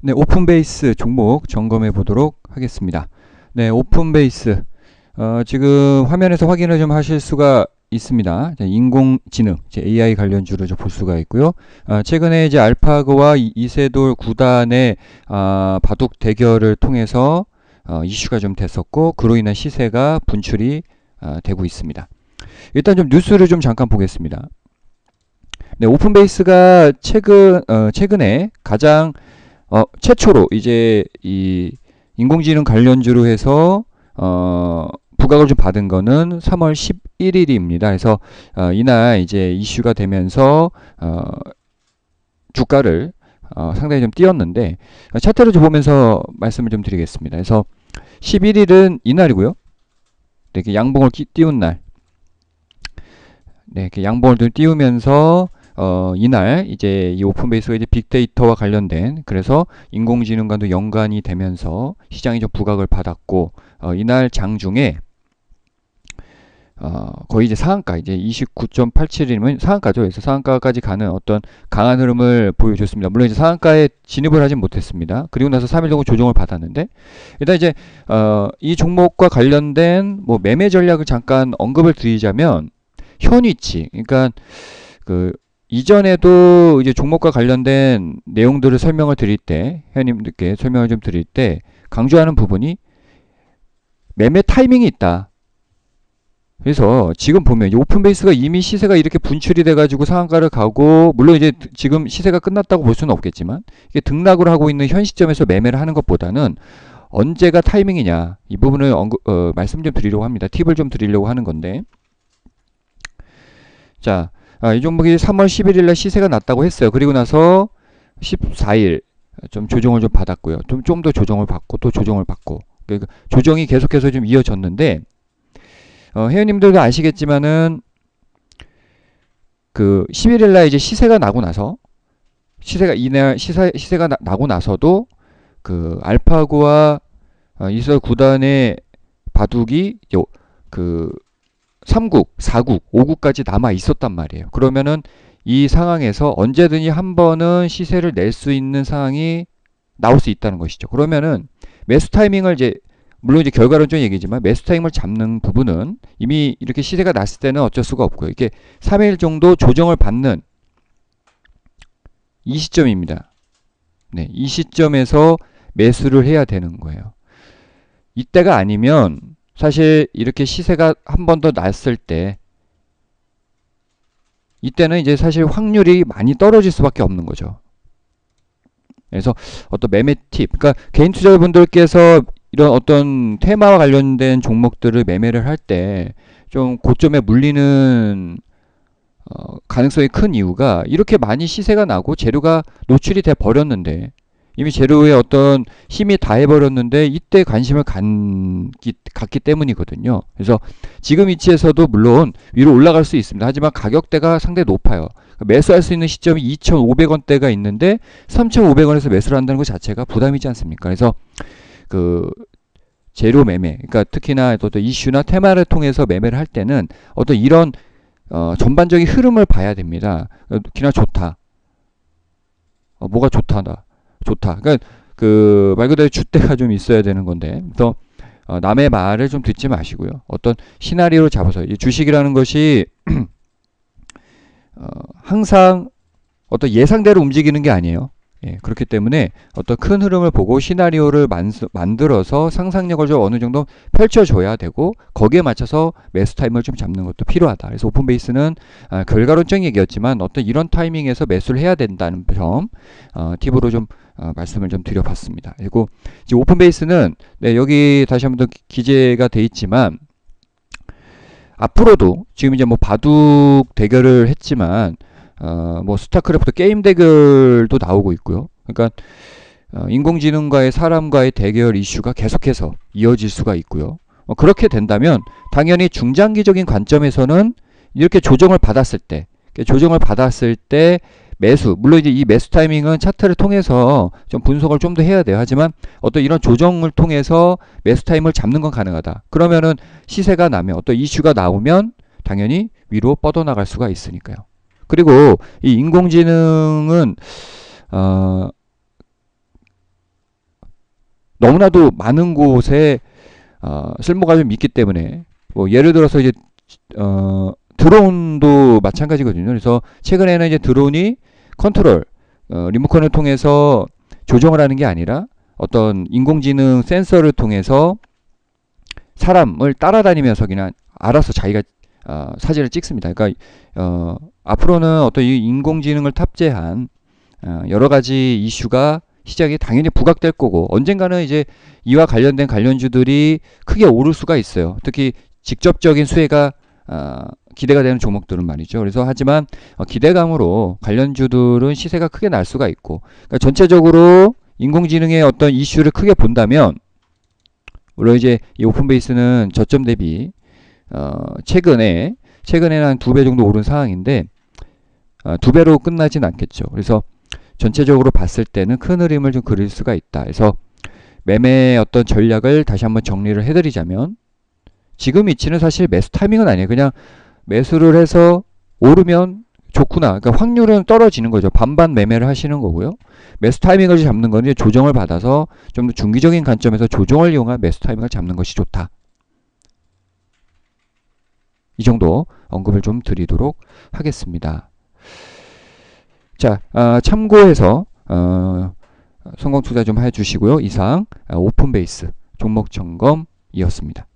네, 오픈베이스 종목 점검해 보도록 하겠습니다. 네, 오픈베이스 지금 화면에서 확인을 좀 하실 수가 있습니다. 인공지능, AI 관련주로 볼 수가 있고요. 최근에 이제 알파고와 이세돌 구단의 바둑 대결을 통해서 이슈가 좀 됐었고, 그로 인한 시세가 분출이 되고 있습니다. 일단 좀 뉴스를 좀 잠깐 보겠습니다. 네, 오픈베이스가 최근에 가장 최초로 이제 이 인공지능 관련주로 해서 부각을 좀 받은 거는 3월 11일입니다. 그래서 이날 이제 이슈가 되면서 주가를 상당히 좀 띄었는데, 차트를 좀 보면서 말씀을 좀 드리겠습니다. 그래서 11일은 이날이고요. 네, 이렇게 양봉을 띄운 날. 네, 이렇게 양봉을 좀 띄우면서 이날 이제 이 오픈베이스가 이제 빅데이터와 관련된, 그래서 인공지능과도 연관이 되면서 시장이 좀 부각을 받았고, 이날 장중에 거의 이제 상한가, 이제 29.87이면 상한가죠. 그래서 상한가까지 가는 어떤 강한 흐름을 보여줬습니다. 물론 이제 상한가에 진입을 하진 못했습니다. 그리고 나서 3일 정도 조정을 받았는데, 일단 이제 이 종목과 관련된 뭐 매매 전략을 잠깐 언급을 드리자면, 현위치, 그러니까 그 이전에도 이제 종목과 관련된 내용들을 설명을 드릴 때, 회원님들께 설명을 좀 드릴 때 강조하는 부분이 매매 타이밍이 있다. 그래서 지금 보면 오픈베이스가 이미 시세가 이렇게 분출이 돼가지고 상한가를 가고, 물론 이제 지금 시세가 끝났다고 볼 수는 없겠지만, 이게 등락을 하고 있는 현 시점에서 매매를 하는 것보다는 언제가 타이밍이냐, 이 부분을 말씀 좀 드리려고 합니다. 팁을 좀 드리려고 하는 건데, 자, 이 종목이 3월 11일날 시세가 났다고 했어요. 그리고 나서 14일 좀 조정을 좀 받았고요. 좀 더 조정을 받고 또 조정을 받고, 그러니까 조정이 계속해서 좀 이어졌는데, 회원님들도 아시겠지만은 그 11일날 이제 시세가 나고 나서, 시세가 나고 나서도 그 알파고와 이스라엘 구단의 바둑이 그 3국, 4국, 5국까지 남아 있었단 말이에요. 그러면은 이 상황에서 언제든지 한 번은 시세를 낼 수 있는 상황이 나올 수 있다는 것이죠. 그러면은 매수 타이밍을 이제, 물론 이제 결과론적인 얘기지만 매수 타이밍을 잡는 부분은 이미 이렇게 시세가 났을 때는 어쩔 수가 없고요. 이게 3일 정도 조정을 받는 이 시점입니다. 네, 이 시점에서 매수를 해야 되는 거예요. 이때가 아니면 사실 이렇게 시세가 한 번 더 났을 때, 이때는 이제 사실 확률이 많이 떨어질 수밖에 없는 거죠. 그래서 어떤 매매 팁, 그러니까 개인 투자자분들께서 이런 어떤 테마와 관련된 종목들을 매매를 할 때 좀 고점에 물리는 가능성이 큰 이유가, 이렇게 많이 시세가 나고 재료가 노출이 돼 버렸는데, 이미 재료에 어떤 힘이 다 해버렸는데 이때 관심을 갖기 때문이거든요. 그래서 지금 위치에서도 물론 위로 올라갈 수 있습니다. 하지만 가격대가 상당히 높아요. 매수할 수 있는 시점이 2,500원대가 있는데 3,500원에서 매수를 한다는 것 자체가 부담이지 않습니까? 그래서 그 재료 매매, 그러니까 특히나 어떤 이슈나 테마를 통해서 매매를 할 때는 어떤 이런 전반적인 흐름을 봐야 됩니다. 기나 좋다. 뭐가 좋다. 그러니까 그 말 그대로 줏대가 좀 있어야 되는 건데, 또 남의 말을 좀 듣지 마시고요. 어떤 시나리오를 잡아서, 이 주식이라는 것이 항상 어떤 예상대로 움직이는 게 아니에요. 예, 그렇기 때문에 어떤 큰 흐름을 보고 시나리오를 만들어서 상상력을 좀 어느 정도 펼쳐줘야 되고, 거기에 맞춰서 매수 타임을 좀 잡는 것도 필요하다. 그래서 오픈베이스는 결과론적인 얘기였지만 어떤 이런 타이밍에서 매수를 해야 된다는 점 팁으로 좀 말씀을 좀 드려봤습니다. 그리고 이제 오픈베이스는, 네, 여기 다시 한번 더 기재가 돼 있지만, 앞으로도 지금 이제 뭐 바둑 대결을 했지만 뭐 스타크래프트 게임 대결도 나오고 있고요. 그러니까 인공지능과의 사람과의 대결 이슈가 계속해서 이어질 수가 있고요. 그렇게 된다면 당연히 중장기적인 관점에서는 이렇게 조정을 받았을 때 매수, 물론 이제 이 매수 타이밍은 차트를 통해서 좀 분석을 좀 더 해야 돼요. 하지만 어떤 이런 조정을 통해서 매수 타임을 잡는 건 가능하다. 그러면은 시세가 나면, 어떤 이슈가 나오면 당연히 위로 뻗어나갈 수가 있으니까요. 그리고 이 인공지능은 너무나도 많은 곳에 쓸모가 좀 있기 때문에 뭐 예를 들어서 이제 드론도 마찬가지거든요. 그래서 최근에는 이제 드론이 컨트롤 리모컨을 통해서 조정을 하는 게 아니라 어떤 인공지능 센서를 통해서 사람을 따라다니면서 그냥 알아서 자기가 사진을 찍습니다. 그러니까 앞으로는 어떤 이 인공지능을 탑재한 여러 가지 이슈가 시장에 당연히 부각될 거고 언젠가는 이제 이와 관련된 관련주들이 크게 오를 수가 있어요. 특히 직접적인 수혜가 기대가 되는 종목들은 말이죠. 그래서 하지만 기대감으로 관련주들은 시세가 크게 날 수가 있고 그러니까 전체적으로 인공지능의 어떤 이슈를 크게 본다면 물론 이제 이 오픈베이스는 저점 대비 최근에는 한 2배 정도 오른 상황인데 2배로 끝나진 않겠죠. 그래서 전체적으로 봤을 때는 큰 흐름을 좀 그릴 수가 있다. 그래서 매매의 어떤 전략을 다시 한번 정리를 해드리자면 지금 위치는 사실 매수 타이밍은 아니에요. 그냥 매수를 해서 오르면 좋구나. 그러니까 확률은 떨어지는 거죠. 반반 매매를 하시는 거고요. 매수 타이밍을 잡는 건 이제 조정을 받아서 좀 더 중기적인 관점에서 조정을 이용한 매수 타이밍을 잡는 것이 좋다. 이 정도 언급을 좀 드리도록 하겠습니다. 자, 참고해서 성공 투자 좀 해주시고요. 이상 오픈베이스 종목 점검이었습니다.